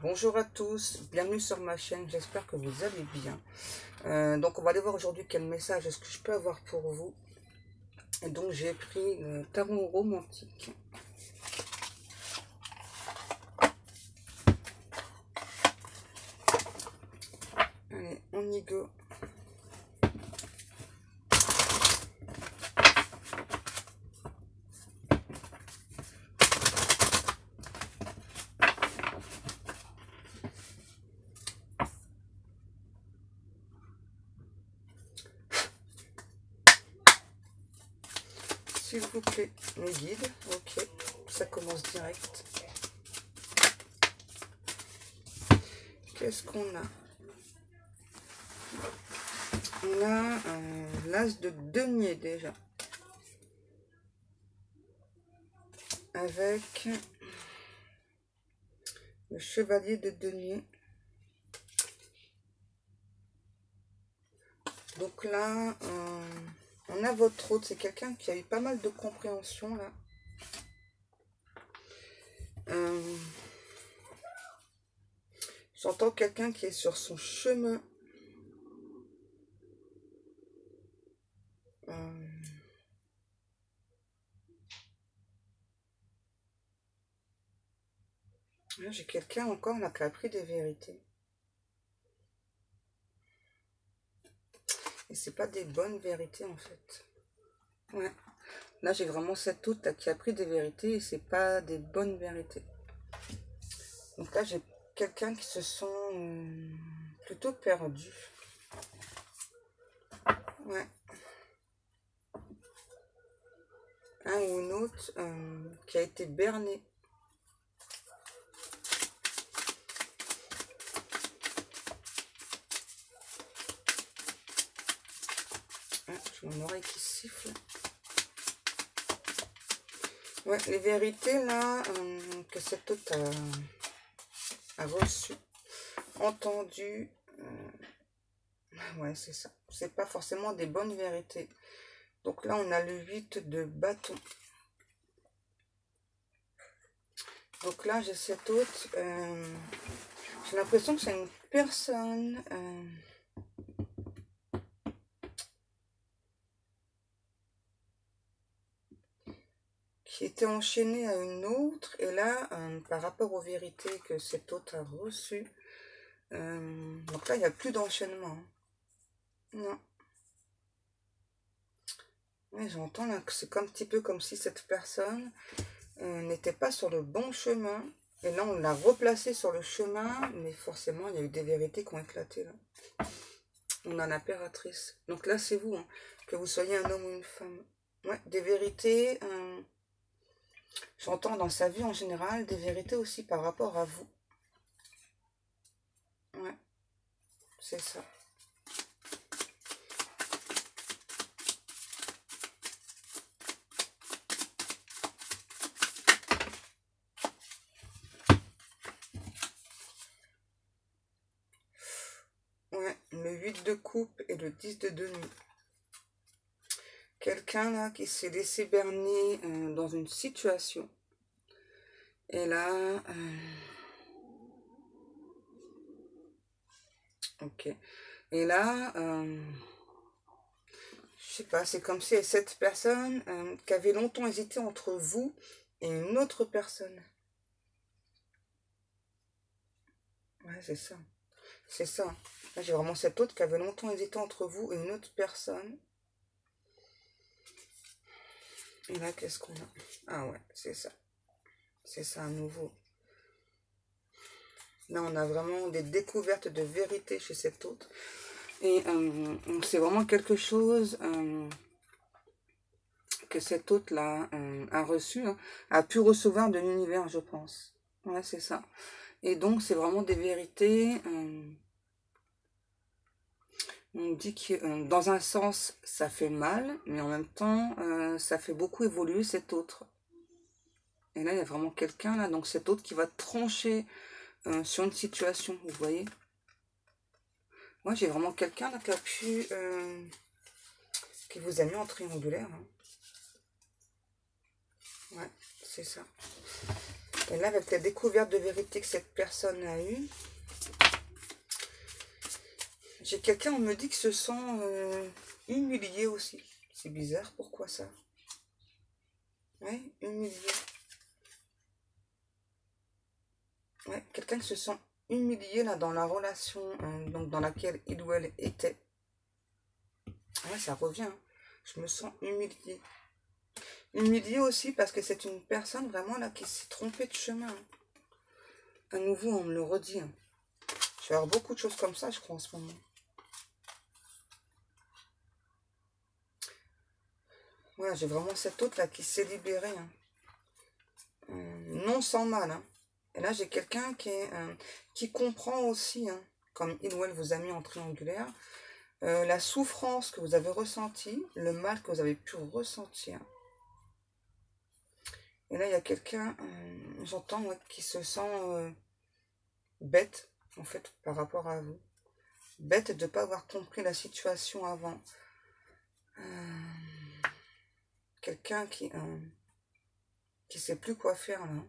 Bonjour à tous, bienvenue sur ma chaîne, j'espère que vous allez bien. Donc on va aller voir aujourd'hui quel message est-ce que je peux avoir pour vous. Et donc j'ai pris le tarot romantique. Allez, on y go. S'il vous plaît, mes guides. Ok, ça commence direct. Qu'est-ce qu'on a? On a l'as de denier déjà. Avec le chevalier de denier. Donc là, on a votre hôte. C'est quelqu'un qui a eu pas mal de compréhension là. J'entends quelqu'un qui est sur son chemin. J'ai quelqu'un encore là qui a appris des vérités. Et c'est pas des bonnes vérités en fait. Ouais. Là j'ai vraiment cette hôte là, qui a appris des vérités et c'est pas des bonnes vérités. Donc là j'ai quelqu'un qui se sent plutôt perdu. Ouais. Un ou une autre qui a été berné. J'ai mon oreille qui siffle. Ouais, les vérités là que cet autre a reçues, entendues. Ouais, c'est ça. C'est pas forcément des bonnes vérités. Donc là, on a le 8 de bâton. Donc là, j'ai cette autre. J'ai l'impression que c'est une personne qui était enchaînée à une autre. Et là, par rapport aux vérités que cette autre a reçues, donc là, il n'y a plus d'enchaînement. Non. Oui, j'entends là que c'est un petit peu comme si cette personne n'était pas sur le bon chemin. Et là, on l'a replacé sur le chemin, mais forcément, il y a eu des vérités qui ont éclaté là. On a l'impératrice. Donc là, c'est vous, hein, que vous soyez un homme ou une femme. Ouais, des vérités. J'entends dans sa vie en général des vérités aussi par rapport à vous. Ouais, c'est ça. Ouais, le 8 de coupe et le 10 de denier. Quelqu'un là qui s'est laissé berner dans une situation. Et là... ok. Et là... je sais pas, c'est comme si cette personne qui avait longtemps hésité entre vous et une autre personne. Ouais, c'est ça. C'est ça. Là, j'ai vraiment cette autre qui avait longtemps hésité entre vous et une autre personne. Et là, qu'est-ce qu'on a? Ah ouais, c'est ça. C'est ça à nouveau. Là, on a vraiment des découvertes de vérité chez cet autre. Et c'est vraiment quelque chose que cet autre-là a reçu, hein, a pu recevoir de l'univers, je pense. Ouais, c'est ça. Et donc, c'est vraiment des vérités... on dit que dans un sens, ça fait mal, mais en même temps, ça fait beaucoup évoluer cet autre. Et là, il y a vraiment quelqu'un, là, donc cet autre qui va trancher sur une situation, vous voyez. Moi, j'ai vraiment quelqu'un, là, qui a pu... qui vous a mis en triangulaire. Hein. Ouais, c'est ça. Et là, avec la découverte de vérité que cette personne a eue, j'ai quelqu'un, on me dit, qui se sent humilié aussi. C'est bizarre, pourquoi ça? Oui, humilié. Ouais, quelqu'un qui se sent humilié là dans la relation donc dans laquelle il ou elle était. Ouais, ça revient, hein. Je me sens humilié. Humilié aussi parce que c'est une personne vraiment là qui s'est trompée de chemin, hein. À nouveau, on me le redit, hein. Je vais avoir beaucoup de choses comme ça, je crois, en ce moment. Voilà, j'ai vraiment cette autre là qui s'est libérée, hein. Non sans mal, hein. Et là, j'ai quelqu'un qui comprend aussi, hein, comme il ou elle vous a mis en triangulaire, la souffrance que vous avez ressentie, le mal que vous avez pu ressentir. Et là, il y a quelqu'un, j'entends, ouais, qui se sent bête, en fait, par rapport à vous. Bête de ne pas avoir compris la situation avant. Quelqu'un qui sait plus quoi faire, là.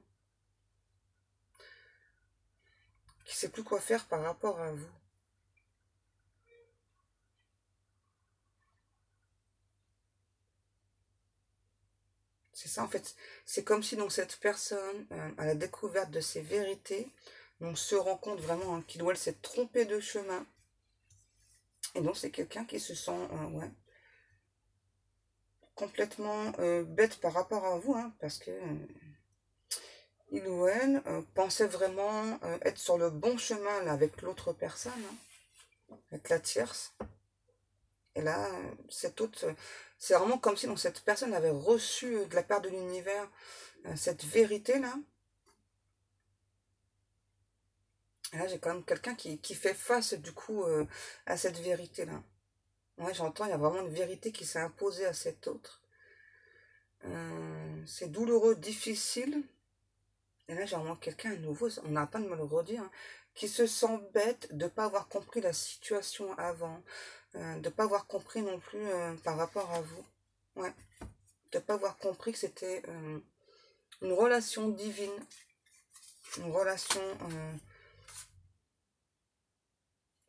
Qui sait plus quoi faire par rapport à vous. C'est ça, en fait. C'est comme si donc cette personne, à la découverte de ses vérités, on se rend compte vraiment, hein, qu'il ou elle s'est trompé de chemin. Et donc, c'est quelqu'un qui se sent ouais, complètement bête par rapport à vous, hein, parce que il ou elle pensait vraiment être sur le bon chemin là, avec l'autre personne, hein, avec la tierce. Et là, cette autre, c'est vraiment comme si donc, cette personne avait reçu de la part de l'univers cette vérité-là. Et là, j'ai quand même quelqu'un qui fait face, du coup, à cette vérité-là. Ouais, j'entends, il y a vraiment une vérité qui s'est imposée à cet autre. C'est douloureux, difficile. Et là, j'ai vraiment quelqu'un à nouveau, on n'a pas de me le redire, hein, qui se sent bête de ne pas avoir compris la situation avant, de ne pas avoir compris non plus par rapport à vous. Ouais, de ne pas avoir compris que c'était une relation divine, une relation...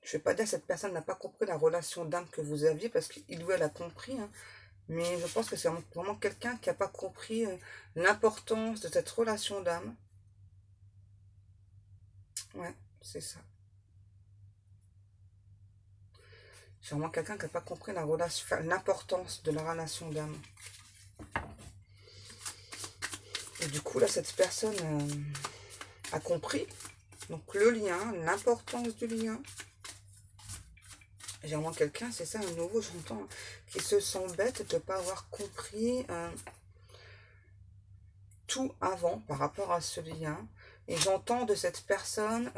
je ne vais pas dire que cette personne n'a pas compris la relation d'âme que vous aviez, parce qu'il ou elle a compris, hein, mais je pense que c'est vraiment quelqu'un qui n'a pas compris l'importance de cette relation d'âme. Ouais, c'est ça. C'est vraiment quelqu'un qui n'a pas compris la relation, enfin, l'importance de la relation d'âme. Et du coup, là, cette personne a compris. Donc, le lien, l'importance du lien. J'ai vraiment quelqu'un, c'est ça, un nouveau, j'entends, qui se sent bête de ne pas avoir compris tout avant par rapport à ce lien. Et j'entends de cette personne,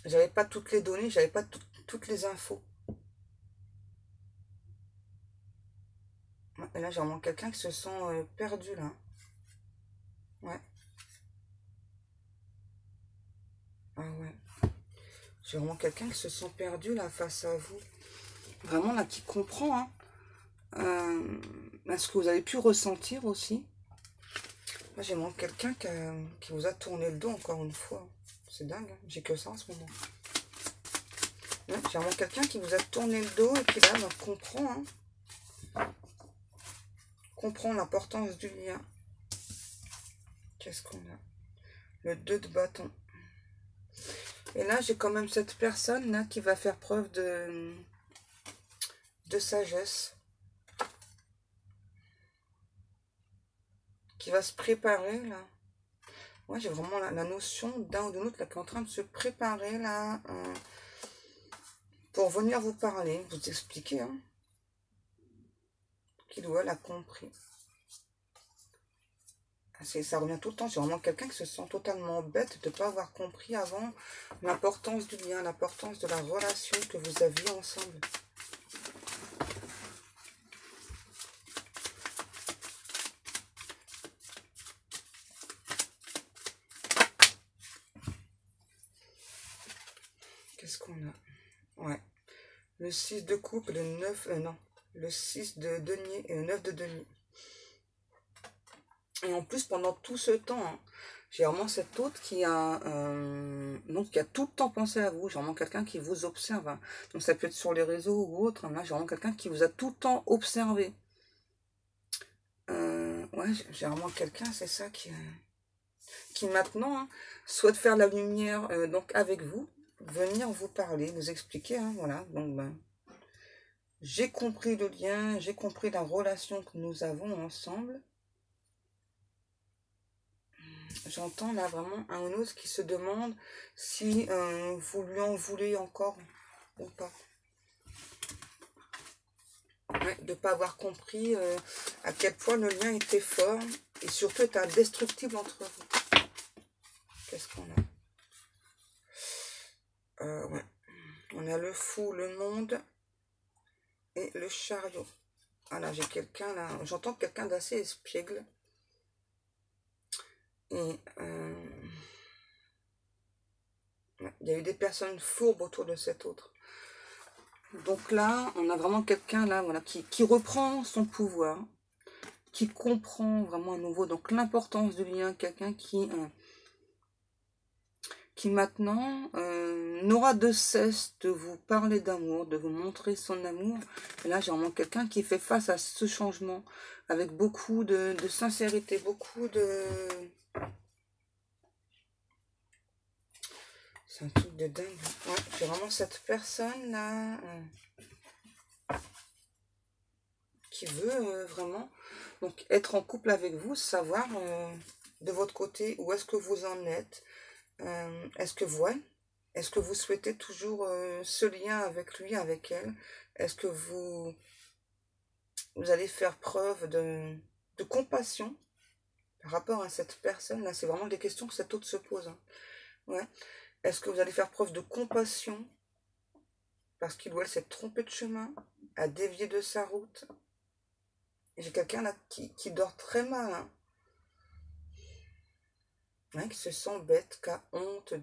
j'avais pas toutes les données, j'avais pas toutes les infos. Et là, j'ai vraiment quelqu'un qui se sent perdu, là. Ouais. Ah ouais. J'ai vraiment quelqu'un qui se sent perdu, là, face à vous. Vraiment, là, qui comprend, hein. Ce que vous avez pu ressentir aussi. Là, j'ai vraiment quelqu'un qui vous a tourné le dos, encore une fois. C'est dingue, hein. J'ai que ça en ce moment. Ouais, j'ai vraiment quelqu'un qui vous a tourné le dos et qui, là, comprend, hein. Comprend l'importance du lien. Qu'est-ce qu'on a? Le 2 de bâton. Et là, j'ai quand même cette personne là qui va faire preuve de sagesse. Qui va se préparer là. Ouais, j'ai vraiment la notion d'un ou de l'autre là qui est en train de se préparer là pour venir vous parler, vous expliquer, hein, qu'il ou elle a compris. Ça revient tout le temps, c'est vraiment quelqu'un qui se sent totalement bête de ne pas avoir compris avant l'importance du lien, l'importance de la relation que vous aviez ensemble. Qu'est-ce qu'on a? Ouais. Le 6 de coupe et le 9... non. Le 6 de denier et le 9 de denier. Et en plus, pendant tout ce temps, hein, J'ai vraiment cet autre qui a, donc, qui a tout le temps pensé à vous. J'ai vraiment quelqu'un qui vous observe, hein. Donc ça peut être sur les réseaux ou autre, hein. Là, j'ai vraiment quelqu'un qui vous a tout le temps observé. Ouais, j'ai vraiment quelqu'un, c'est ça, qui maintenant, hein, souhaite faire la lumière donc avec vous, venir vous parler, vous expliquer, hein, voilà. Donc, ben, j'ai compris le lien, j'ai compris la relation que nous avons ensemble. J'entends là vraiment un autre qui se demande si vous lui en voulez encore ou pas. Ouais, de ne pas avoir compris à quel point le lien était fort et surtout était indestructible entre vous. Qu'est-ce qu'on a ouais. On a le fou, le monde et le chariot. Voilà, j'ai quelqu'un là, j'entends quelqu'un d'assez espiègle. Et il y a eu des personnes fourbes autour de cet autre. Donc là, on a vraiment quelqu'un là, voilà, qui reprend son pouvoir, qui comprend vraiment à nouveau donc l'importance du lien, quelqu'un qui maintenant n'aura de cesse de vous parler d'amour, de vous montrer son amour. Et là, j'ai vraiment quelqu'un qui fait face à ce changement avec beaucoup de sincérité, beaucoup de... C'est un truc de dingue. Ouais, j'ai vraiment cette personne-là qui veut vraiment donc être en couple avec vous, savoir de votre côté où est-ce que vous en êtes. Est-ce que vous souhaitez toujours ce lien avec lui, avec elle? Est-ce que vous allez faire preuve de compassion par rapport à cette personne? Là, c'est vraiment des questions que cet autre se pose, hein. Ouais. Est-ce que vous allez faire preuve de compassion parce qu'il ou elle s'est trompé de chemin, a dévié de sa route? J'ai quelqu'un là qui dort très mal, hein. Ouais, qui se sent bête, qui a honte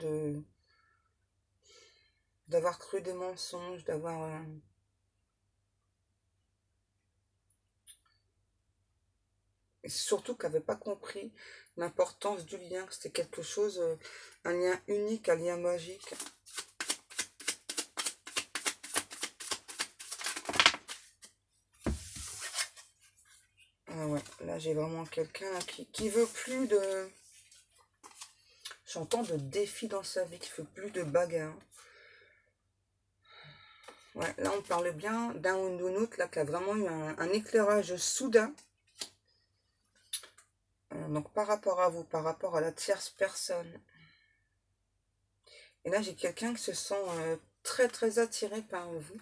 d'avoir cru des mensonges, d'avoir... et surtout qu'elle n'avait pas compris l'importance du lien, que c'était quelque chose, un lien unique, un lien magique. Ah ouais, là j'ai vraiment quelqu'un qui veut plus de... J'entends de défis dans sa vie, qui veut plus de bagarre. Ouais, là on parle bien d'un ou d'une autre, là, qui a vraiment eu un éclairage soudain. Donc par rapport à vous, par rapport à la tierce personne. Et là j'ai quelqu'un qui se sent très très attiré par vous.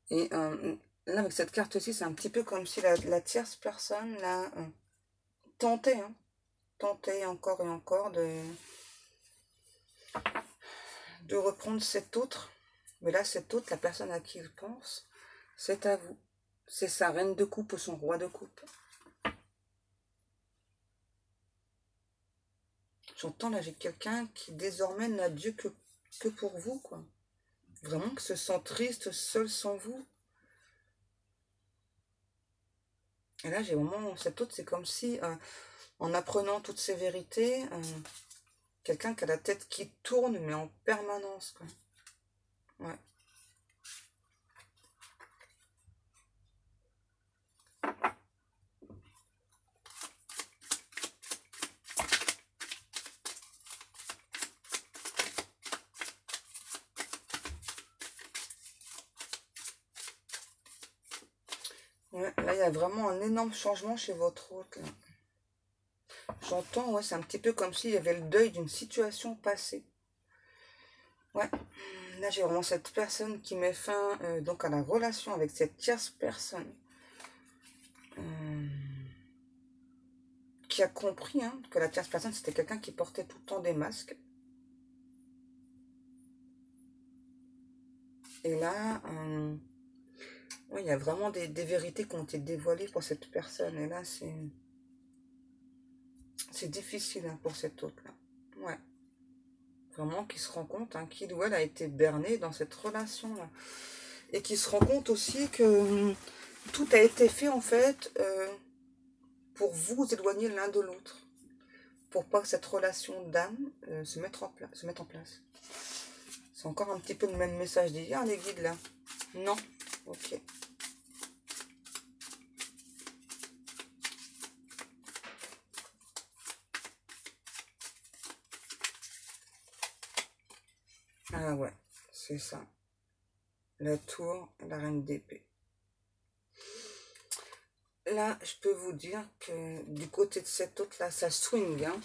Et là avec cette carte-ci, c'est un petit peu comme si la tierce personne là, tentait, hein, tentait encore et encore de reprendre cet autre. Mais là cet autre, la personne à qui il pense, c'est à vous. C'est sa reine de coupe ou son roi de coupe. J'entends là, j'ai quelqu'un qui désormais n'a Dieu que pour vous, quoi. Vraiment qui se sent triste, seul sans vous. Et là, j'ai vraiment, cet autre, c'est comme si, en apprenant toutes ces vérités, quelqu'un qui a la tête qui tourne, mais en permanence, quoi. Ouais. Ouais, là, il y a vraiment un énorme changement chez votre hôte, là. J'entends, ouais, c'est un petit peu comme s'il y avait le deuil d'une situation passée. Ouais, là, j'ai vraiment cette personne qui met fin, donc, à la relation avec cette tierce personne. Qui a compris, hein, que la tierce personne, c'était quelqu'un qui portait tout le temps des masques. Et là, ouais, il y a vraiment des vérités qui ont été dévoilées pour cette personne. Et là, c'est difficile, hein, pour cet autre-là. Ouais. Vraiment, qui se rend compte, hein, qu'il ou elle a été berné dans cette relation-là. Et qui se rend compte aussi que tout a été fait, en fait, pour vous éloigner l'un de l'autre. pour pas que cette relation d'âme se mette en place. C'est encore un petit peu le même message d'hier, les guides, là. Non. Ok. Ah ouais, c'est ça. La tour, la reine d'épée. Là, je peux vous dire que du côté de cette autre-là, ça swing, hein,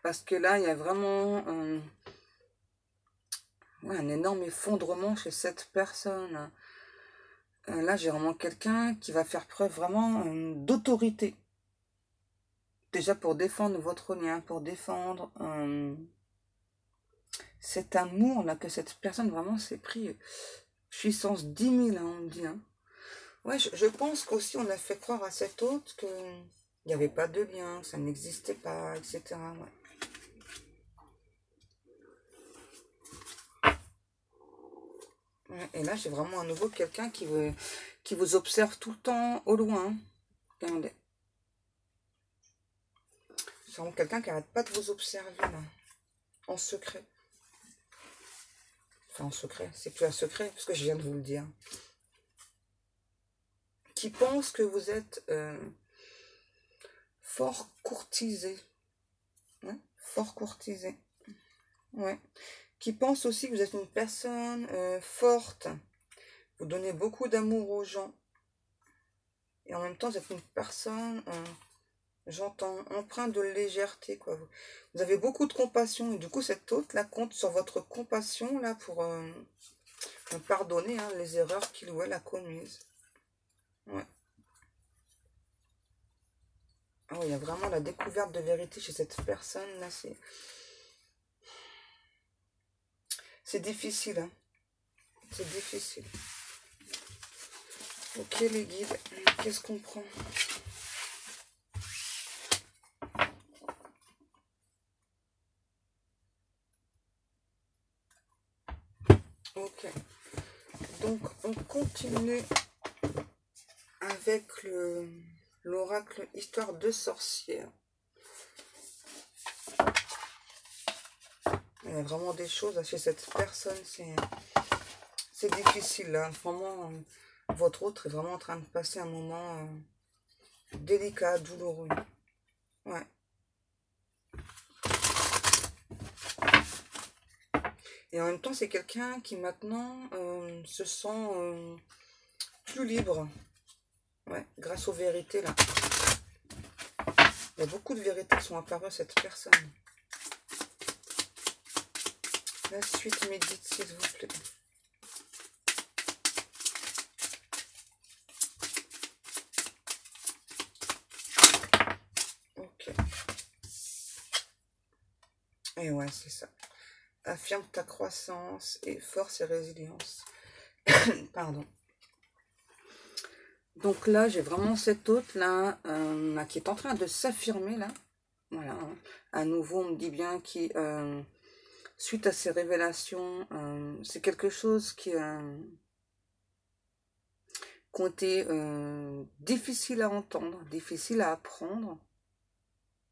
parce que là, il y a vraiment ouais, un énorme effondrement chez cette personne. Là, j'ai vraiment quelqu'un qui va faire preuve vraiment d'autorité. Déjà pour défendre votre lien, pour défendre cet amour là que cette personne vraiment s'est pris puissance 10 000, hein, on me dit. Hein. Ouais, je pense qu'aussi on a fait croire à cet autre que il n'y avait pas de lien, que ça n'existait pas, etc. Ouais. Ouais, et là, j'ai vraiment à nouveau quelqu'un qui vous observe tout le temps au loin. Regardez. C'est vraiment quelqu'un qui n'arrête pas de vous observer, là, en secret. Enfin, en secret, c'est plus un secret, parce que je viens de vous le dire. Qui pense que vous êtes fort courtisé. Ouais, fort courtisé. Ouais. Qui pense aussi que vous êtes une personne forte. Vous donnez beaucoup d'amour aux gens. Et en même temps, vous êtes une personne, j'entends, empreinte de légèreté, quoi. Vous avez beaucoup de compassion. Et du coup, cette autre, là, compte sur votre compassion, là, pour pardonner hein, les erreurs qu'il ou elle a commises. Ouais. Ah oui, il y a vraiment la découverte de vérité chez cette personne, là, c'est difficile, hein. C'est difficile. Ok, les guides, qu'est-ce qu'on prend? Ok. Donc, on continue avec l'oracle Histoire de sorcière. Il y a vraiment des choses chez cette personne, c'est difficile, là. Vraiment, votre autre est vraiment en train de passer un moment délicat, douloureux. Ouais. Et en même temps, c'est quelqu'un qui maintenant se sent plus libre. Ouais, grâce aux vérités, là. Il y a beaucoup de vérités qui sont apparues à cette personne. La suite, médite, s'il vous plaît. Ok. Et ouais, c'est ça. Affirme ta croissance et force et résilience. Pardon. Donc là, j'ai vraiment cette autre là, qui est en train de s'affirmer là. Voilà. À nouveau, on me dit bien qui, suite à ces révélations, c'est quelque chose qui ont été difficiles à entendre, difficiles à apprendre.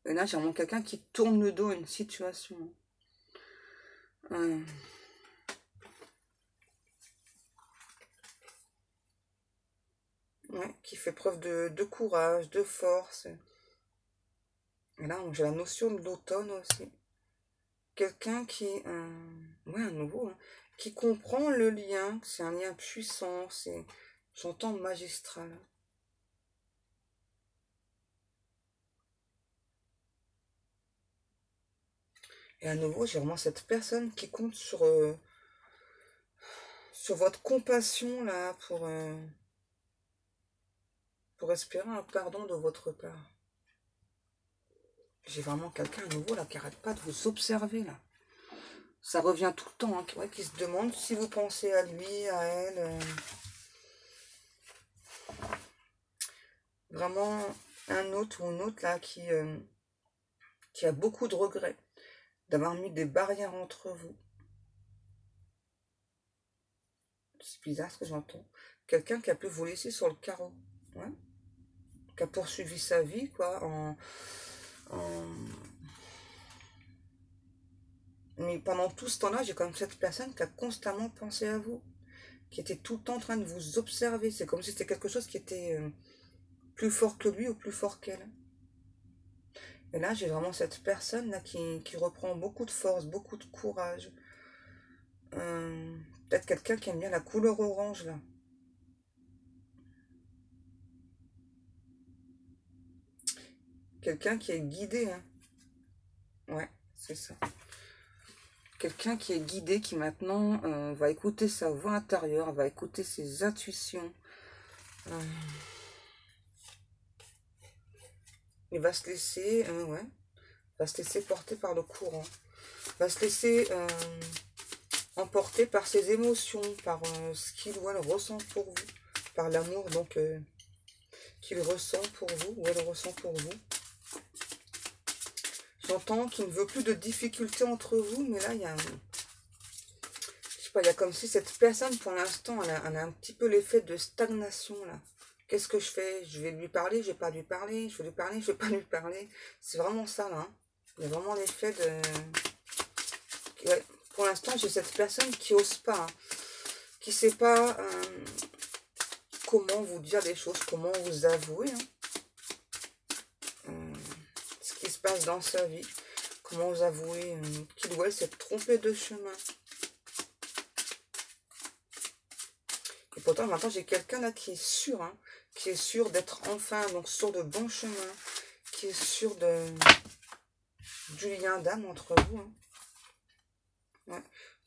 Et là, j'ai vraiment quelqu'un qui tourne le dos à une situation. Ouais, qui fait preuve de courage, de force. Et là, j'ai la notion de l'automne aussi. Quelqu'un qui, ouais, à nouveau, hein, qui comprend le lien, c'est un lien puissant, j'entends magistral. Et à nouveau, j'ai vraiment cette personne qui compte sur votre compassion, là, pour espérer un pardon de votre part. J'ai vraiment quelqu'un à nouveau, là, qui n'arrête pas de vous observer, là. Ça revient tout le temps, hein, ouais, qui se demande si vous pensez à lui, à elle. Vraiment, un autre ou une autre, là, qui a beaucoup de regrets d'avoir mis des barrières entre vous. C'est bizarre ce que j'entends. Quelqu'un qui a pu vous laisser sur le carreau. Ouais. Qui a poursuivi sa vie, quoi, Mais pendant tout ce temps-là, j'ai quand même cette personne qui a constamment pensé à vous, qui était tout le temps en train de vous observer. C'est comme si c'était quelque chose qui était plus fort que lui ou plus fort qu'elle. Et là, j'ai vraiment cette personne-là qui reprend beaucoup de force, beaucoup de courage. Peut-être quelqu'un qui aime bien la couleur orange, là. Quelqu'un qui est guidé, hein. Ouais, c'est ça. Quelqu'un qui est guidé, qui maintenant va écouter sa voix intérieure, va écouter ses intuitions. Il va se laisser, ouais, va se laisser porter par le courant. Va se laisser emporter par ses émotions, par ce qu'il ou elle ressent pour vous, par l'amour donc qu'il ressent pour vous ou elle ressent pour vous. J'entends qu'il ne veut plus de difficultés entre vous, mais là il y a je sais pas, il y a comme si cette personne pour l'instant elle a un petit peu l'effet de stagnation là. Qu'est-ce que je fais? Je vais lui parler, je vais pas lui parler, je vais lui parler, je vais pas lui parler. C'est vraiment ça là. Hein. Il y a vraiment l'effet de... Ouais, pour l'instant j'ai cette personne qui ose pas, hein, qui sait pas comment vous dire des choses, comment vous avouer ce qui se passe dans sa vie, comment vous avouer qu'il ou elle s'est trompé de chemin. Et pourtant maintenant j'ai quelqu'un là qui est sûr d'être enfin donc sur de bons chemins, qui est sûr du lien d'âme entre vous. Hein. Ouais.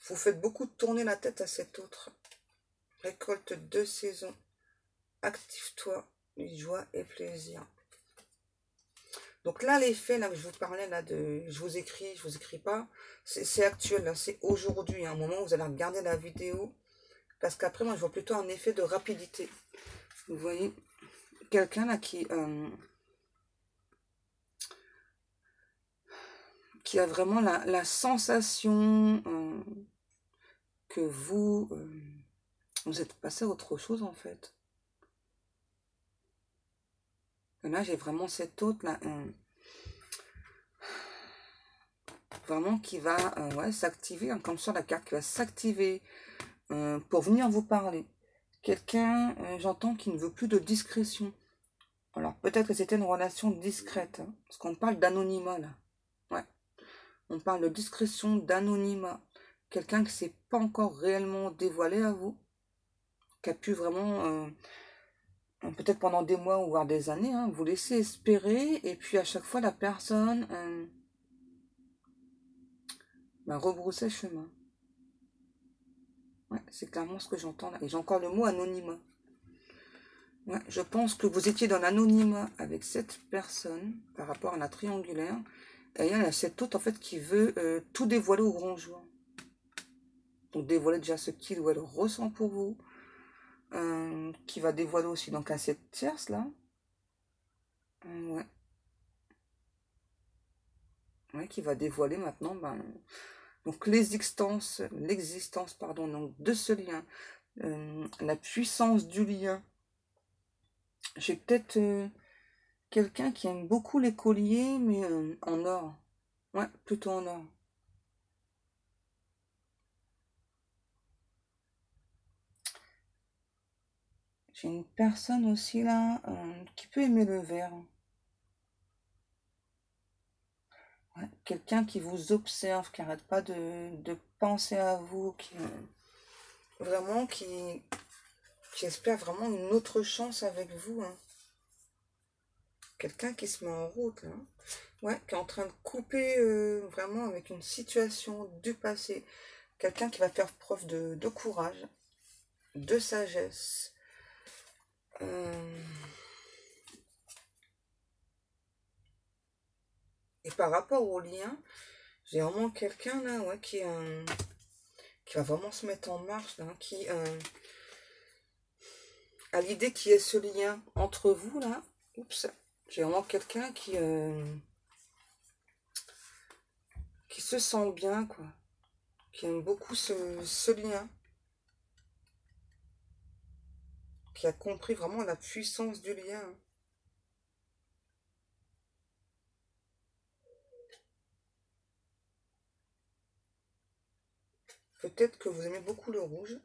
Vous faites beaucoup tourner la tête à cet autre. Récolte 2 saisons. Active-toi, joie et plaisir. Donc là, les faits, là, que je vous parlais, là, de je vous écris pas, c'est actuel, là, c'est aujourd'hui, un moment où vous allez regarder la vidéo, parce qu'après, moi, je vois plutôt un effet de rapidité. Vous voyez, quelqu'un, là, qui a vraiment la sensation que vous êtes passé à autre chose, en fait. Et là, j'ai vraiment cet autre, là, vraiment qui va ouais, s'activer, hein, comme sur la carte, qui va s'activer pour venir vous parler. Quelqu'un, j'entends, qui ne veut plus de discrétion. Alors, peut-être que c'était une relation discrète, hein, parce qu'on parle d'anonymat, là. Ouais, on parle de discrétion, d'anonymat. Quelqu'un qui ne s'est pas encore réellement dévoilé à vous, qui a pu vraiment, peut-être pendant des mois ou voire des années, hein, vous laisser espérer, et puis à chaque fois, la personne va rebrousser chemin. Ouais, c'est clairement ce que j'entends là. Et j'ai encore le mot anonymat. Ouais, je pense que vous étiez dans l'anonymat avec cette personne par rapport à la triangulaire. Et il y a cette autre en fait qui veut tout dévoiler au grand jour. Donc dévoiler déjà ce qu'il ou elle ressent pour vous. Qui va dévoiler aussi donc à cette tierce là. Ouais. Ouais, qui va dévoiler maintenant donc l'existence pardon, donc de ce lien. La puissance du lien. J'ai peut-être quelqu'un qui aime beaucoup les colliers, mais en or. Ouais, plutôt en or. J'ai une personne aussi là qui peut aimer le vert. Ouais, quelqu'un qui vous observe, qui n'arrête pas de penser à vous, vraiment qui espère vraiment une autre chance avec vous. Hein. Quelqu'un qui se met en route là. Ouais, qui est en train de couper vraiment avec une situation du passé. Quelqu'un qui va faire preuve de courage, de sagesse. Et par rapport au lien, j'ai vraiment quelqu'un là, ouais, qui va vraiment se mettre en marche, là, qui a l'idée qu'il y ait ce lien entre vous là. Oups, j'ai vraiment quelqu'un qui se sent bien, quoi, qui aime beaucoup ce lien, qui a compris vraiment la puissance du lien. Peut-être que vous aimez beaucoup le rouge.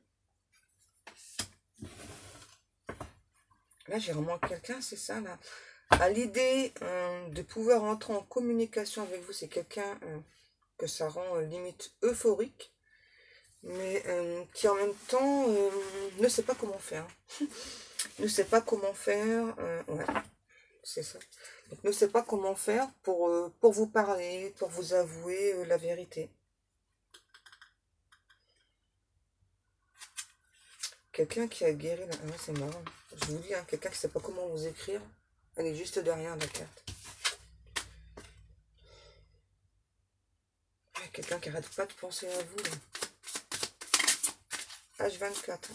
Là, j'ai vraiment quelqu'un, c'est ça, là. À l'idée de pouvoir entrer en communication avec vous, c'est quelqu'un que ça rend limite euphorique, mais qui en même temps ne sait pas comment faire. Ne sait pas comment faire, ouais, c'est ça. Donc, ne sait pas comment faire pour vous parler, pour vous avouer la vérité. Quelqu'un qui a guéri, là, ah ouais, c'est marrant. Je vous dis, hein, quelqu'un qui ne sait pas comment vous écrire, elle est juste derrière la carte. Ouais, quelqu'un qui n'arrête pas de penser à vous, là. H24.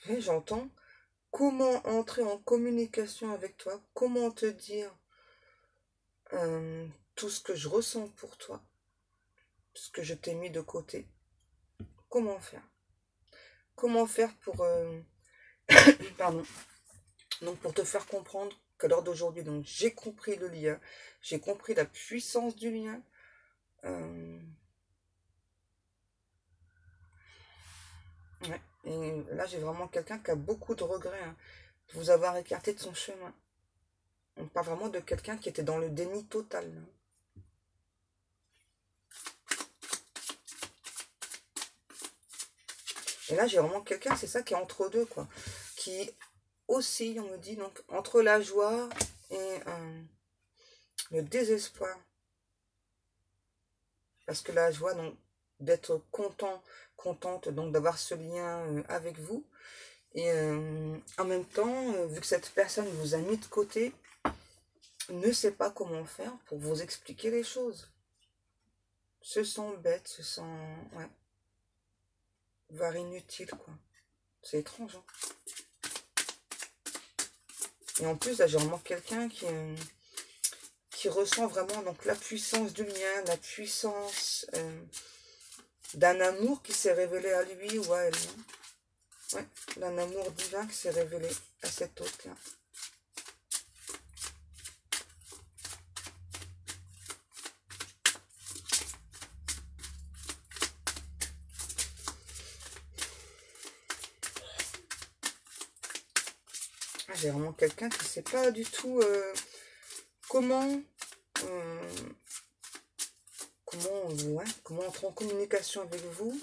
Et j'entends comment entrer en communication avec toi, comment te dire tout ce que je ressens pour toi, ce que je t'ai mis de côté. Comment faire? Comment faire pour pardon. Donc pour te faire comprendre qu'à l'heure d'aujourd'hui, donc j'ai compris le lien, j'ai compris la puissance du lien. Ouais. Et là, j'ai vraiment quelqu'un qui a beaucoup de regrets, hein, de vous avoir écarté de son chemin. On parle vraiment de quelqu'un qui était dans le déni total, là. Et là, j'ai vraiment quelqu'un, c'est ça, qui est entre deux, quoi. Qui aussi, on me dit, donc, entre la joie et le désespoir. Parce que la joie, donc, d'être content, contente, donc, d'avoir ce lien avec vous. Et en même temps, vu que cette personne vous a mis de côté, ne sait pas comment faire pour vous expliquer les choses. Se sent bête, se sent, ouais, voire inutile, quoi. C'est étrange, hein. Et en plus, là, j'ai vraiment quelqu'un qui ressent vraiment donc la puissance du lien, la puissance d'un amour qui s'est révélé à lui ou à elle. Ouais, d'un amour divin qui s'est révélé à cet autre-là. Ah, j'ai vraiment quelqu'un qui ne sait pas du tout comment, comment entrer en communication avec vous.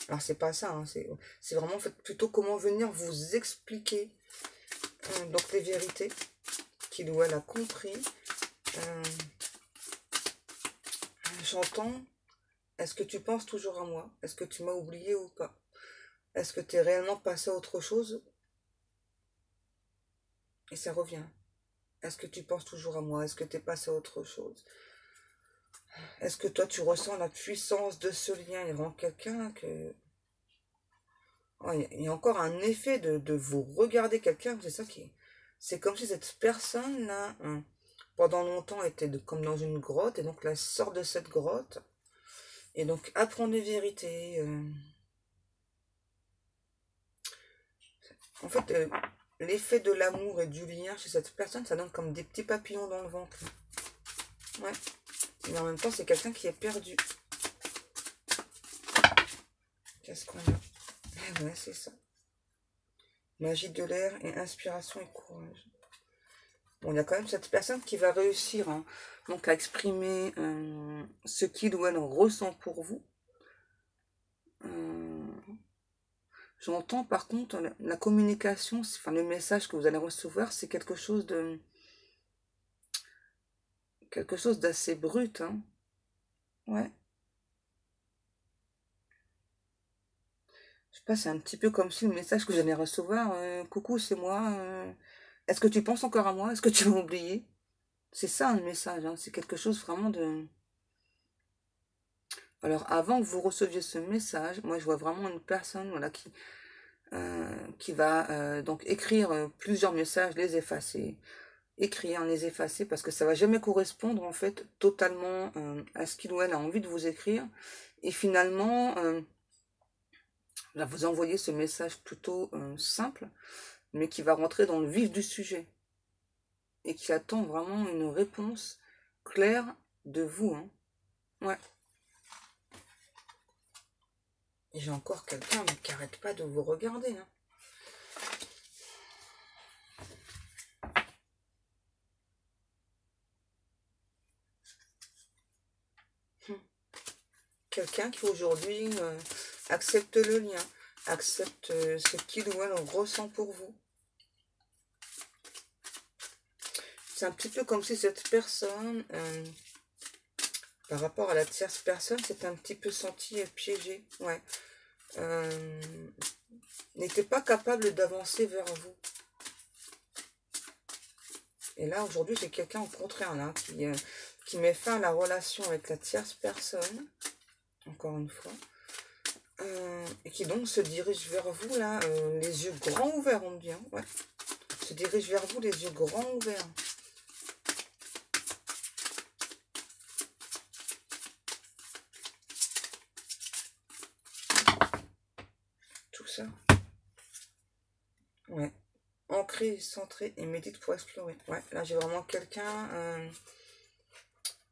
Alors, c'est pas ça, hein, c'est vraiment en fait, plutôt comment venir vous expliquer donc les vérités qu'il ou elle a compris. J'entends, est-ce que tu penses toujours à moi? Est-ce que tu m'as oublié ou pas? Est-ce que tu es réellement passé à autre chose? Et ça revient. Est-ce que tu penses toujours à moi? Est-ce que tu es passé à autre chose? Est-ce que toi, tu ressens la puissance de ce lien? Il y a vraiment quelqu'un que... Oh, il y a encore un effet de vous regarder quelqu'un, c'est ça qui est... C'est comme si cette personne-là, hein, pendant longtemps, était comme dans une grotte, et donc là, sort de cette grotte, et donc apprend des vérités. En fait, l'effet de l'amour et du lien chez cette personne, ça donne comme des petits papillons dans le ventre. Ouais. Mais en même temps, c'est quelqu'un qui est perdu. Qu'est-ce qu'on a? Eh ouais, c'est ça. Magie de l'air et inspiration et courage. Bon, il y a quand même cette personne qui va réussir, hein, donc à exprimer ce qu'il ou elle ressent pour vous. J'entends par contre la communication, enfin le message que vous allez recevoir, c'est quelque chose d'assez brut, hein. Ouais. Je sais pas, c'est un petit peu comme si le message que j'allais recevoir, coucou, c'est moi. Est-ce que tu penses encore à moi? Est-ce que tu m'as oublié? C'est ça le message, hein, c'est quelque chose vraiment de... Alors avant que vous receviez ce message, moi je vois vraiment une personne, voilà, qui va donc écrire plusieurs messages, les effacer, écrire, les effacer, parce que ça va jamais correspondre en fait totalement à ce qu'il ou elle a envie de vous écrire. Et finalement, va vous envoyer ce message plutôt simple, mais qui va rentrer dans le vif du sujet et qui attend vraiment une réponse clair de vous. Hein. Ouais. Et j'ai encore quelqu'un qui n'arrête pas de vous regarder. Hein. Quelqu'un qui aujourd'hui accepte le lien, accepte ce qu'il ou elle ressent pour vous. C'est un petit peu comme si cette personne, par rapport à la tierce personne, s'est un petit peu sentie piégée. Ouais. N'était pas capable d'avancer vers vous. Et là, aujourd'hui, j'ai quelqu'un au contraire, là, qui met fin à la relation avec la tierce personne. Encore une fois. Et qui donc se dirige vers vous, là, les yeux grands ouverts, on me dit. Hein, ouais. Se dirige vers vous, les yeux grands ouverts. Tout ça. Ouais. Ancré, centré et médite pour explorer. Ouais, là, j'ai vraiment quelqu'un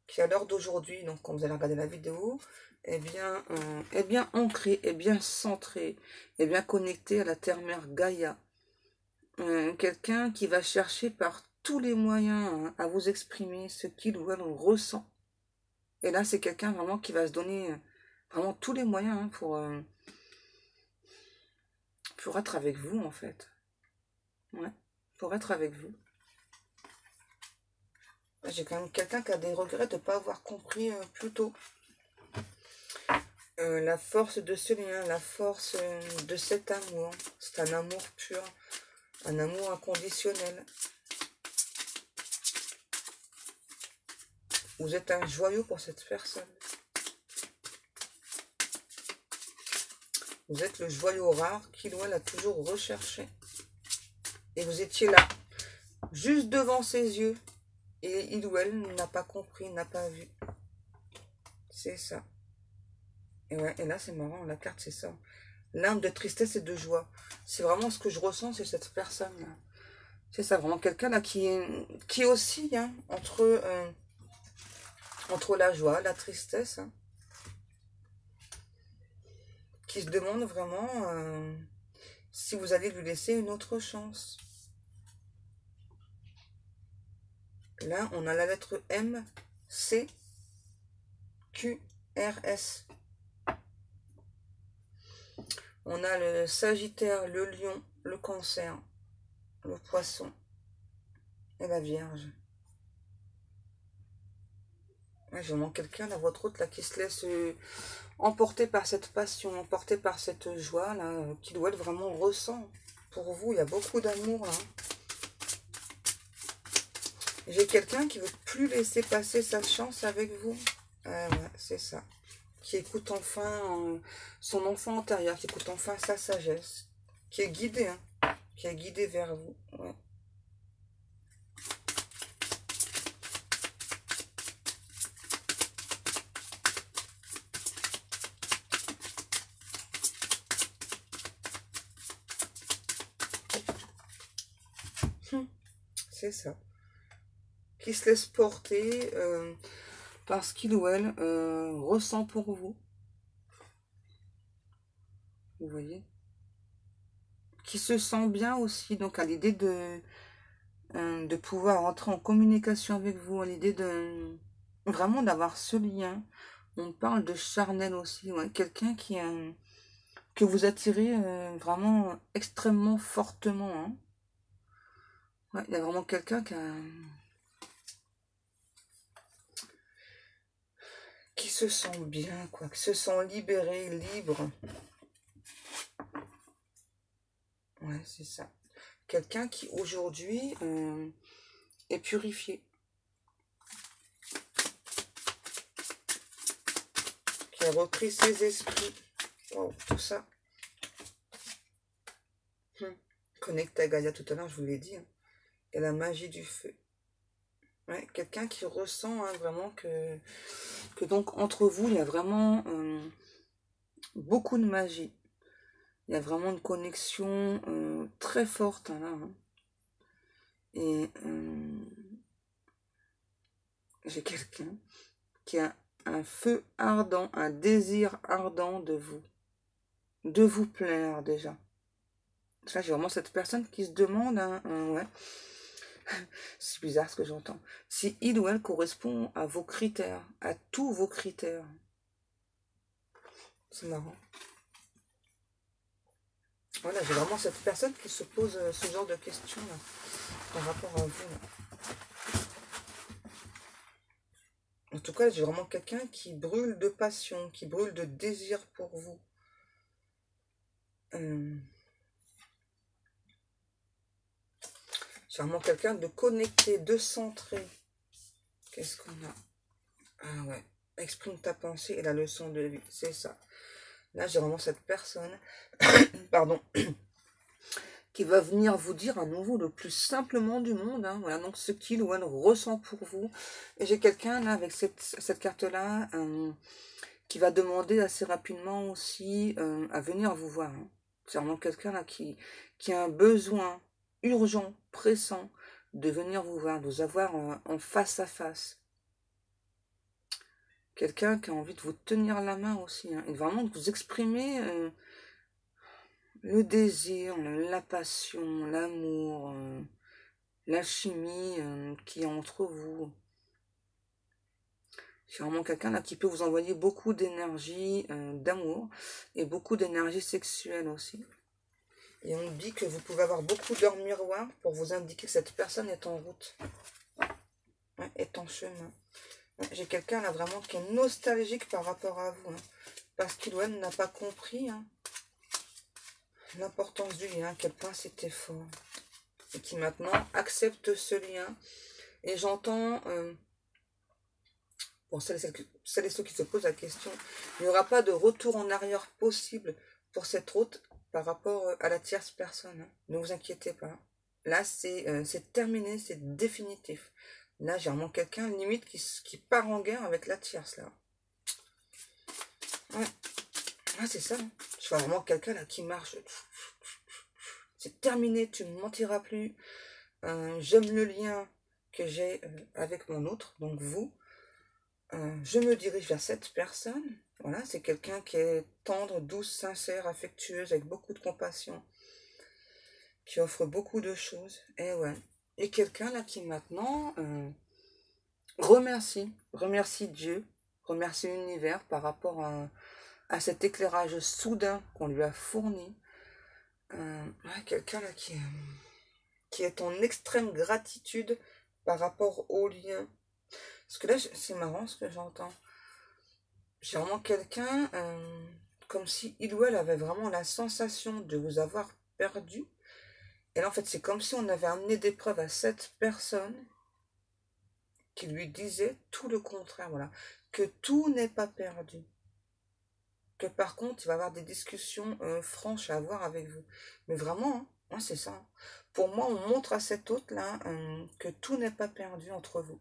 qui, à l'heure d'aujourd'hui, donc quand vous allez regarder la vidéo, est bien ancré, est bien centré, est bien connecté à la terre-mère Gaïa. Quelqu'un qui va chercher par tous les moyens hein, à vous exprimer ce qu'il ou elle ressent. Et là, c'est quelqu'un vraiment qui va se donner vraiment tous les moyens hein, pour être avec vous, en fait. Ouais, pour être avec vous. J'ai quand même quelqu'un qui a des regrets de ne pas avoir compris plus tôt. La force de ce lien, la force de cet amour. C'est un amour pur, un amour inconditionnel. Vous êtes un joyau pour cette personne. Vous êtes le joyau rare qu'il ou elle a toujours recherché. Et vous étiez là, juste devant ses yeux. Et il ou elle n'a pas compris, n'a pas vu. C'est ça. Et ouais, et là c'est marrant, la carte c'est ça. L'âme de tristesse et de joie. C'est vraiment ce que je ressens, c'est cette personne-là. C'est ça, vraiment quelqu'un là qui oscille hein, entre la joie, la tristesse. Hein, qui se demande vraiment si vous allez lui laisser une autre chance. Là, on a la lettre M, C, Q, R, S. On a le Sagittaire, le Lion, le Cancer, le Poisson et la Vierge. Ouais, j'ai vraiment quelqu'un, là, votre autre, là, qui se laisse emporter par cette passion, emporter par cette joie, là, qui doit être vraiment ressent. Pour vous, il y a beaucoup d'amour, là. J'ai quelqu'un qui veut plus laisser passer sa chance avec vous. Ouais, c'est ça. Qui écoute enfin son enfant intérieur, qui écoute enfin sa sagesse. Qui est guidé, hein. Qui est guidé vers vous. Ouais. C'est ça. Qui se laisse porter parce qu'il ou elle ressent pour vous. Vous voyez? Qui se sent bien aussi, donc à l'idée de pouvoir entrer en communication avec vous, à l'idée de vraiment d'avoir ce lien. On parle de charnel aussi, ouais. Quelqu'un que vous attirez vraiment extrêmement fortement. Hein. Ouais, il y a vraiment quelqu'un qui se sent bien, quoi, qui se sent libéré, libre. Ouais, c'est ça. Quelqu'un qui aujourd'hui est purifié. Qui a repris ses esprits. Wow, tout ça. Connecté à Gaïa tout à l'heure, je vous l'ai dit. Hein. Et la magie du feu. Ouais, quelqu'un qui ressent hein, vraiment que donc entre vous, il y a vraiment beaucoup de magie. Il y a vraiment une connexion très forte hein, là. Hein. Et j'ai quelqu'un qui a un feu ardent, un désir ardent de vous plaire déjà. Ça, j'ai vraiment cette personne qui se demande, ouais, c'est bizarre ce que j'entends, si il ou elle correspond à vos critères, à tous vos critères. C'est marrant. Voilà, j'ai vraiment cette personne qui se pose ce genre de questions là, par rapport à vous. Là. En tout cas, j'ai vraiment quelqu'un qui brûle de passion, qui brûle de désir pour vous. J'ai vraiment quelqu'un de connecté, de centré. Qu'est-ce qu'on a? Ah ouais, exprime ta pensée et la leçon de vie, c'est ça. Là, j'ai vraiment cette personne, pardon, qui va venir vous dire à nouveau le plus simplement du monde. Hein, voilà, donc ce qu'il ou elle ressent pour vous. Et j'ai quelqu'un là avec cette carte-là qui va demander assez rapidement aussi à venir vous voir. Hein. C'est vraiment quelqu'un là qui a un besoin urgent, pressant de venir vous voir, de vous avoir en face à face. Quelqu'un qui a envie de vous tenir la main aussi, hein, et vraiment de vous exprimer le désir, la passion, l'amour, l'alchimie qui est entre vous. C'est vraiment quelqu'un là qui peut vous envoyer beaucoup d'énergie, d'amour, et beaucoup d'énergie sexuelle aussi. Et on dit que vous pouvez avoir beaucoup d'heures miroirs pour vous indiquer que cette personne est en route, ouais, est en chemin. J'ai quelqu'un là vraiment qui est nostalgique par rapport à vous, hein, parce qu'il ou elle n'a pas compris l'importance du lien, à quel point c'était fort, et qui maintenant accepte ce lien. Et j'entends, pour celles et ceux qui se posent la question, il n'y aura pas de retour en arrière possible pour cette route par rapport à la tierce personne. Hein. Ne vous inquiétez pas. Là, c'est terminé, c'est définitif. Là, j'ai vraiment quelqu'un, limite, qui part en guerre avec la tierce, là. Ouais, ouais c'est ça. Hein. Je vois vraiment quelqu'un, là, qui marche. C'est terminé, tu ne mentiras plus. J'aime le lien que j'ai avec mon autre, donc vous. Je me dirige vers cette personne. Voilà, c'est quelqu'un qui est tendre, douce, sincère, affectueuse, avec beaucoup de compassion, qui offre beaucoup de choses. Et ouais. Et quelqu'un là qui maintenant remercie Dieu, remercie l'univers par rapport à cet éclairage soudain qu'on lui a fourni. Ouais, quelqu'un là qui est en extrême gratitude par rapport au lien. Parce que là, c'est marrant ce que j'entends. J'ai vraiment quelqu'un comme si il ou elle avait vraiment la sensation de vous avoir perdu. Et là, en fait, c'est comme si on avait amené des preuves à cette personne qui lui disait tout le contraire, voilà. Que tout n'est pas perdu. Que par contre, il va y avoir des discussions franches à avoir avec vous. Mais vraiment, hein, c'est ça. Pour moi, on montre à cet hôte-là que tout n'est pas perdu entre vous.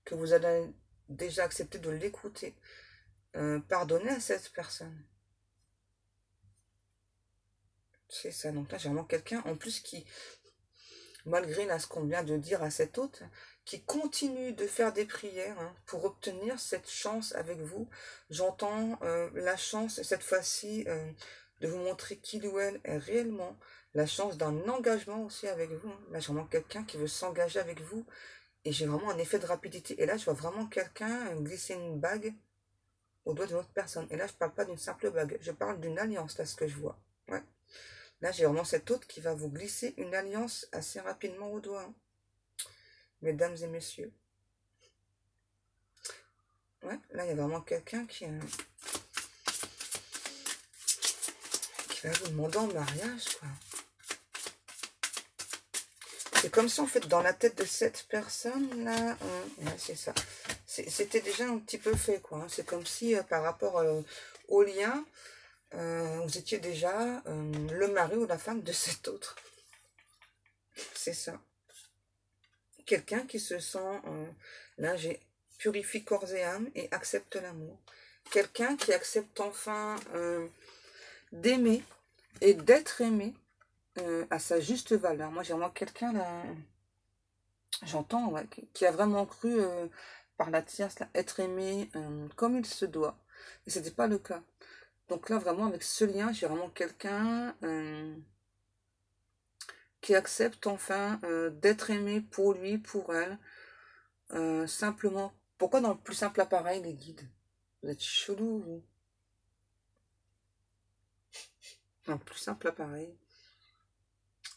Que vous allez déjà accepter de l'écouter. Pardonner à cette personne. C'est ça. Donc là, j'ai vraiment quelqu'un, en plus, qui, malgré là, ce qu'on vient de dire à cet hôte, qui continue de faire des prières hein, pour obtenir cette chance avec vous. J'entends la chance, cette fois-ci, de vous montrer qu'il ou elle est réellement la chance d'un engagement aussi avec vous. Hein. Là, j'ai vraiment quelqu'un qui veut s'engager avec vous. Et j'ai vraiment un effet de rapidité. Et là, je vois vraiment quelqu'un glisser une bague au doigt d'une autre personne. Et là, je ne parle pas d'une simple bague. Je parle d'une alliance, là, ce que je vois. Ouais. Là, j'ai vraiment cet hôte qui va vous glisser une alliance assez rapidement au doigt. Hein. Mesdames et messieurs. Ouais, là, il y a vraiment quelqu'un qui va vous demander en mariage, quoi. C'est comme si, en fait, dans la tête de cette personne-là, ouais, c'est ça. C'était déjà un petit peu fait, quoi. Hein. C'est comme si, par rapport au lien, vous étiez déjà le mari ou la femme de cet autre. C'est ça. Quelqu'un qui se sent, là, purifie corps et âme et accepte l'amour. Quelqu'un qui accepte enfin d'aimer et d'être aimé à sa juste valeur. Moi, j'ai vraiment quelqu'un là J'entends, ouais, qui a vraiment cru par la tierce là, être aimé comme il se doit. Et c'était pas le cas. Donc là, vraiment, avec ce lien, j'ai vraiment quelqu'un qui accepte enfin d'être aimé pour lui, pour elle. Simplement. Pourquoi dans le plus simple appareil, les guides? Vous êtes chelou, vous. Dans le plus simple appareil.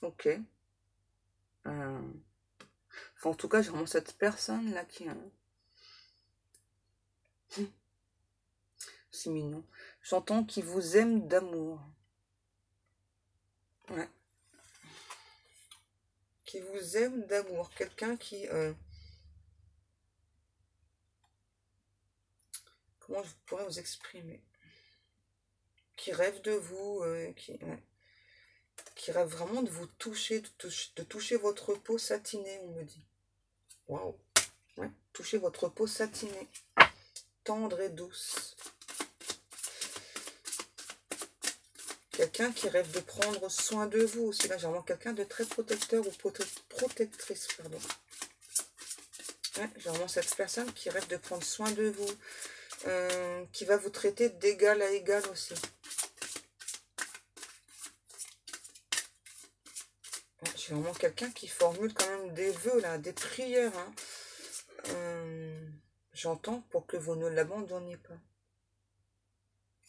Ok. Enfin, en tout cas, j'ai vraiment cette personne-là qui... c'est mignon. J'entends qu'il vous aime d'amour. Ouais. Qui vous aime d'amour. Quelqu'un qui... comment je pourrais vous exprimer? Qui rêve de vous, ouais, qui rêve vraiment de vous toucher, de toucher votre peau satinée, on me dit. Waouh. Ouais, toucher votre peau satinée, tendre et douce. Quelqu'un qui rêve de prendre soin de vous aussi. Là, j'ai vraiment quelqu'un de très protecteur ou protectrice, pardon. Ouais, j'ai vraiment cette personne qui rêve de prendre soin de vous, qui va vous traiter d'égal à égal aussi. Ouais, j'ai vraiment quelqu'un qui formule quand même des vœux, là, des prières. Hein. J'entends pour que vous ne l'abandonniez pas.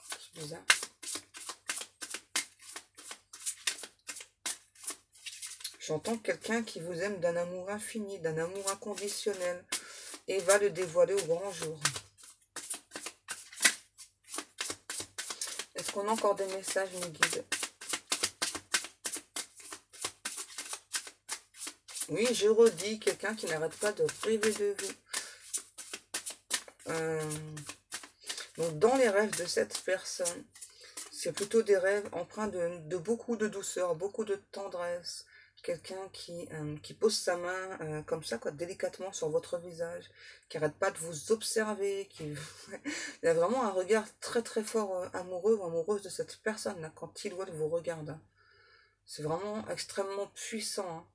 C'est bizarre. J'entends quelqu'un qui vous aime d'un amour infini, d'un amour inconditionnel, et va le dévoiler au grand jour. Est-ce qu'on a encore des messages, mes guides? Oui, je redis, quelqu'un qui n'arrête pas de rêver de vous. Donc, dans les rêves de cette personne, c'est plutôt des rêves empreints de beaucoup de douceur, beaucoup de tendresse. Quelqu'un qui pose sa main comme ça, quoi, délicatement sur votre visage, qui n'arrête pas de vous observer, qui il a vraiment un regard très très fort amoureux ou amoureuse de cette personne-là, quand il ou elle vous regarde. Hein. C'est vraiment extrêmement puissant. Hein.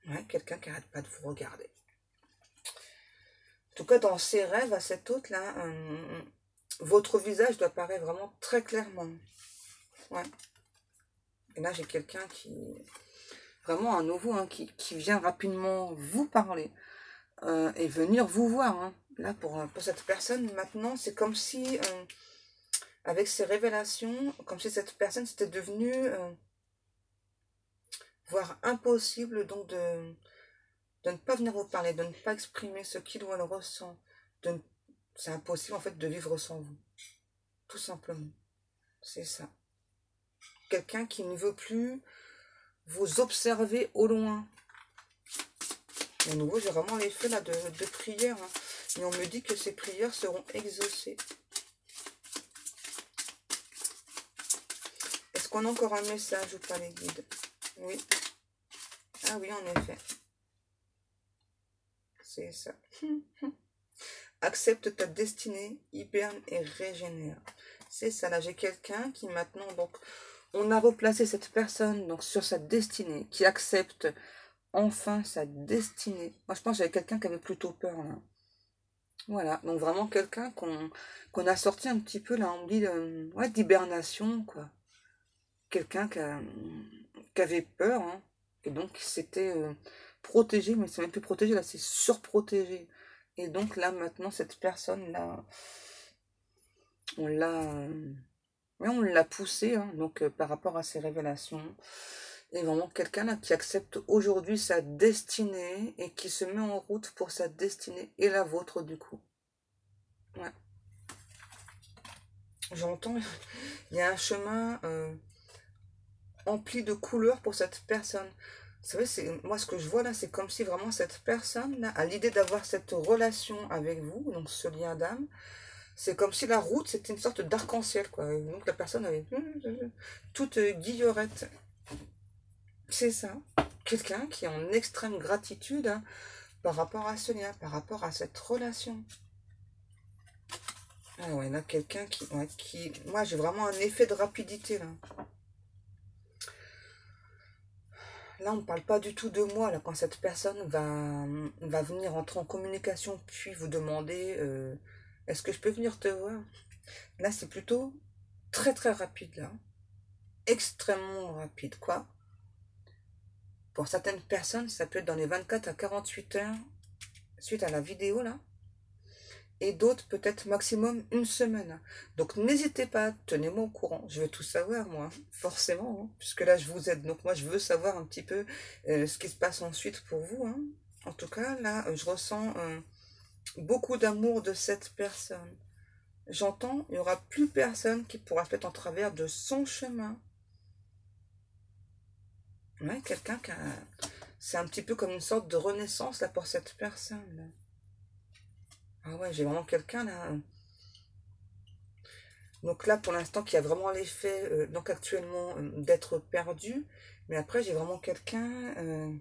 Ouais, quelqu'un qui n'arrête pas de vous regarder. En tout cas, dans ses rêves, à cet hôte-là, votre visage doit apparaître vraiment très clairement. Ouais. Et là, j'ai quelqu'un qui... Vraiment un nouveau, hein, qui vient rapidement vous parler et venir vous voir. Hein. Là, pour cette personne, maintenant, c'est comme si, avec ces révélations, comme si cette personne s'était devenue, voire impossible, donc de ne pas venir vous parler, de ne pas exprimer ce qu'il ou elle ressent. C'est impossible, en fait, de vivre sans vous. Tout simplement. C'est ça. Quelqu'un qui ne veut plus vous observer au loin. Et à nouveau, j'ai vraiment l'effet là de prière. Hein. Et on me dit que ces prières seront exaucées. Est-ce qu'on a encore un message ou pas, les guides? Oui. Ah oui, en effet. C'est ça. Accepte ta destinée, hiberne et régénère. C'est ça, là, j'ai quelqu'un qui maintenant, donc, on a replacé cette personne donc sur sa destinée, qui accepte enfin sa destinée. Moi, je pense que j'avais quelqu'un qui avait plutôt peur, là. Voilà, donc vraiment quelqu'un qu'on a sorti un petit peu, là, on dit, ouais, d'hibernation, quoi. Quelqu'un qui avait peur, hein, et donc c'était protégé, mais c'est même plus protégé, là, c'est surprotégé. Et donc là, maintenant, cette personne-là, on l'a ouais, on l'a poussé, hein, donc par rapport à ses révélations. Et vraiment quelqu'un là qui accepte aujourd'hui sa destinée et qui se met en route pour sa destinée et la vôtre du coup. Ouais. J'entends, il y a un chemin empli de couleurs pour cette personne. Vous savez, moi ce que je vois là, c'est comme si vraiment cette personne là a l'idée d'avoir cette relation avec vous, donc ce lien d'âme. C'est comme si la route c'était une sorte d'arc-en-ciel, quoi. Et donc la personne avait toute guillerette. C'est ça. Quelqu'un qui est en extrême gratitude hein, par rapport à ce lien, par rapport à cette relation. Ah ouais, là, quelqu'un qui... moi, j'ai vraiment un effet de rapidité, là. Là, on ne parle pas du tout de moi, là, quand cette personne va venir entrer en communication, puis vous demander est-ce que je peux venir te voir? Là, c'est plutôt très très rapide, là. Extrêmement rapide, quoi. Pour certaines personnes, ça peut être dans les 24 à 48 heures suite à la vidéo, là. Et d'autres, peut-être maximum une semaine. Donc, n'hésitez pas, tenez-moi au courant. Je veux tout savoir, moi, forcément, hein, puisque là, je vous aide. Donc, moi, je veux savoir un petit peu ce qui se passe ensuite pour vous. Hein. En tout cas, là, je ressens beaucoup d'amour de cette personne. J'entends, il n'y aura plus personne qui pourra faire en travers de son chemin. Ouais, quelqu'un qui a... C'est un petit peu comme une sorte de renaissance, là, pour cette personne. Là. Ah ouais, j'ai vraiment quelqu'un, là... Donc là, pour l'instant, qui a vraiment l'effet, donc actuellement, d'être perdu. Mais après, j'ai vraiment quelqu'un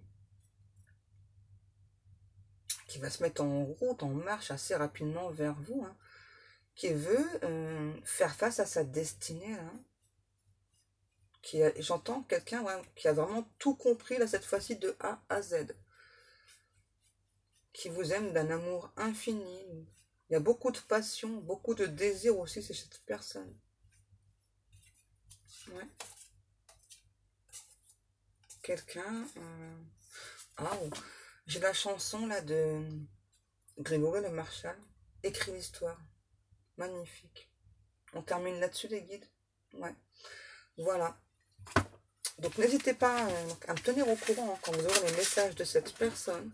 qui va se mettre en route, en marche assez rapidement vers vous, hein, qui veut faire face à sa destinée. Hein, j'entends quelqu'un ouais, qui a vraiment tout compris, là, cette fois-ci, de A à Z. Qui vous aime d'un amour infini. Il y a beaucoup de passion, beaucoup de désir aussi chez cette personne. Ouais. Quelqu'un... Ah, oh. J'ai la chanson là de Grégory Le Marchal. Écrit l'histoire. Magnifique. On termine là-dessus les guides. Ouais. Voilà. Donc n'hésitez pas à me tenir au courant hein, quand vous aurez les messages de cette personne.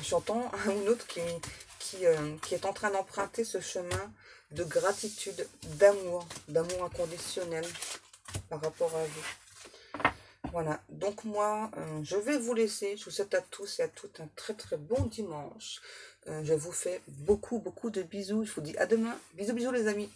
J'entends un ou l'autre qui est en train d'emprunter ce chemin de gratitude, d'amour inconditionnel par rapport à vous. Voilà, donc moi, je vais vous laisser. Je vous souhaite à tous et à toutes un très très bon dimanche. Je vous fais beaucoup de bisous. Je vous dis à demain. Bisous bisous les amis.